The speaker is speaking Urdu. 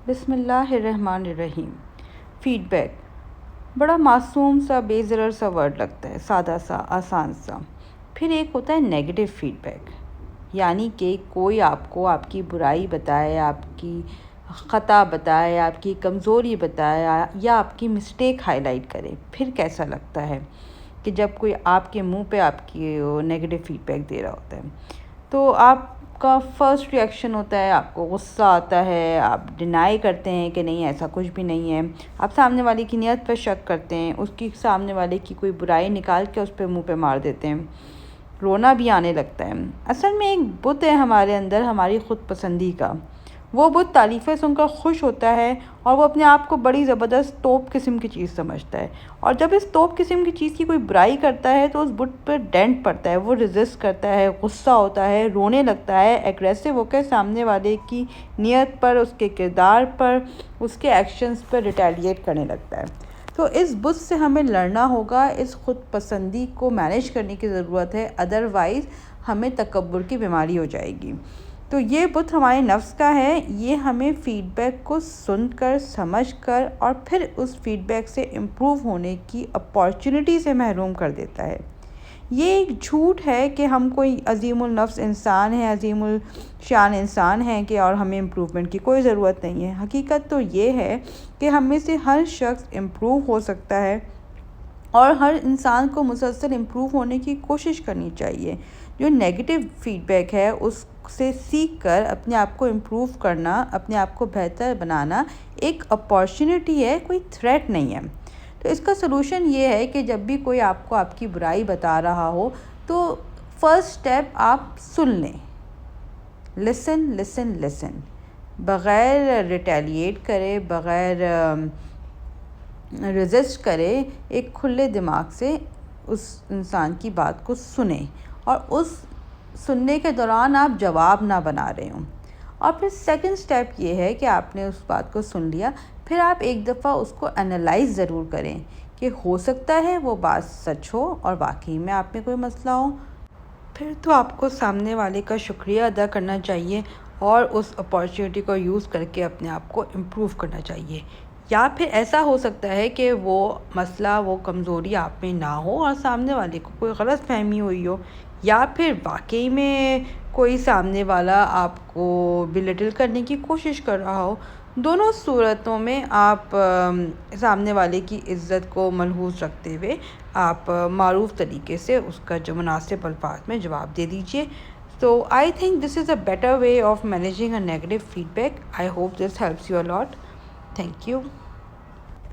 بسم اللہ الرحمن الرحیم۔ فیڈ بیک بڑا معصوم سا بے ضرر سا ورڈ لگتا ہے، سادہ سا، آسان سا۔ پھر ایک ہوتا ہے نیگیٹو فیڈ بیک، یعنی کہ کوئی آپ کو آپ کی برائی بتائے، آپ کی خطا بتائے، آپ کی کمزوری بتائے یا آپ کی مسٹیک ہائی لائٹ کرے۔ پھر کیسا لگتا ہے کہ جب کوئی آپ کے منہ پہ آپ کی نیگیٹو فیڈ بیک دے رہا ہوتا ہے تو آپ کا فرسٹ ری ایکشن ہوتا ہے، آپ کو غصہ آتا ہے، آپ ڈینائی کرتے ہیں کہ نہیں ایسا کچھ بھی نہیں ہے، آپ سامنے والے کی نیت پر شک کرتے ہیں، اس کی سامنے والے کی کوئی برائی نکال کے اس پہ منہ پہ مار دیتے ہیں، رونا بھی آنے لگتا ہے۔ اصل میں ایک بت ہے ہمارے اندر، ہماری خود پسندی کا۔ وہ بت تعریفیں سن کر خوش ہوتا ہے اور وہ اپنے آپ کو بڑی زبردست توپ قسم کی چیز سمجھتا ہے، اور جب اس توپ قسم کی چیز کی کوئی برائی کرتا ہے تو اس بت پر ڈینٹ پڑتا ہے، وہ ریزسٹ کرتا ہے، غصہ ہوتا ہے، رونے لگتا ہے، ایگریسو ہو کے سامنے والے کی نیت پر، اس کے کردار پر، اس کے ایکشنز پر ریٹیلیٹ کرنے لگتا ہے۔ تو اس بت سے ہمیں لڑنا ہوگا، اس خود پسندی کو مینیج کرنے کی ضرورت ہے، ادروائز ہمیں تکبر کی بیماری ہو جائے گی۔ تو یہ بت ہمارے نفس کا ہے، یہ ہمیں فیڈ بیک کو سن کر، سمجھ کر اور پھر اس فیڈ بیک سے امپروو ہونے کی اپارچونٹی سے محروم کر دیتا ہے۔ یہ ایک جھوٹ ہے کہ ہم کوئی عظیم النفس انسان ہیں، عظیم الشان انسان ہیں کہ اور ہمیں امپروومنٹ کی کوئی ضرورت نہیں ہے۔ حقیقت تو یہ ہے کہ ہم میں سے ہر شخص امپروو ہو سکتا ہے اور ہر انسان کو مسلسل امپروو ہونے کی کوشش کرنی چاہیے۔ جو نیگیٹو فیڈ بیک ہے اس سے سیکھ کر اپنے آپ کو امپروو کرنا، اپنے آپ کو بہتر بنانا ایک اپارچونٹی ہے، کوئی تھریٹ نہیں ہے۔ تو اس کا سلوشن یہ ہے کہ جب بھی کوئی آپ کو آپ کی برائی بتا رہا ہو تو فرسٹ سٹیپ آپ سن لیں، لسن لسن لسن، بغیر ریٹیلیٹ کرے، بغیر ریزسٹ کرے، ایک کھلے دماغ سے اس انسان کی بات کو سنیں اور اس سننے کے دوران آپ جواب نہ بنا رہے ہوں۔ اور پھر سیکنڈ سٹیپ یہ ہے کہ آپ نے اس بات کو سن لیا، پھر آپ ایک دفعہ اس کو انالائز ضرور کریں کہ ہو سکتا ہے وہ بات سچ ہو اور واقعی میں آپ میں کوئی مسئلہ ہو۔ پھر تو آپ کو سامنے والے کا شکریہ ادا کرنا چاہیے اور اس اپارچونٹی کو یوز کر کے اپنے آپ کو امپروو کرنا چاہیے۔ یا پھر ایسا ہو سکتا ہے کہ وہ مسئلہ، وہ کمزوری آپ میں نہ ہو اور سامنے والے کو کوئی غلط فہمی ہوئی ہو، یا پھر واقعی میں کوئی سامنے والا آپ کو بلیٹل کرنے کی کوشش کر رہا ہو۔ دونوں صورتوں میں آپ سامنے والے کی عزت کو ملحوظ رکھتے ہوئے آپ معروف طریقے سے اس کا جو مناسب الفاظ میں جواب دے دیجیے۔ So I think this is a better way of managing a negative feedback. I hope this helps you a lot. Thank you.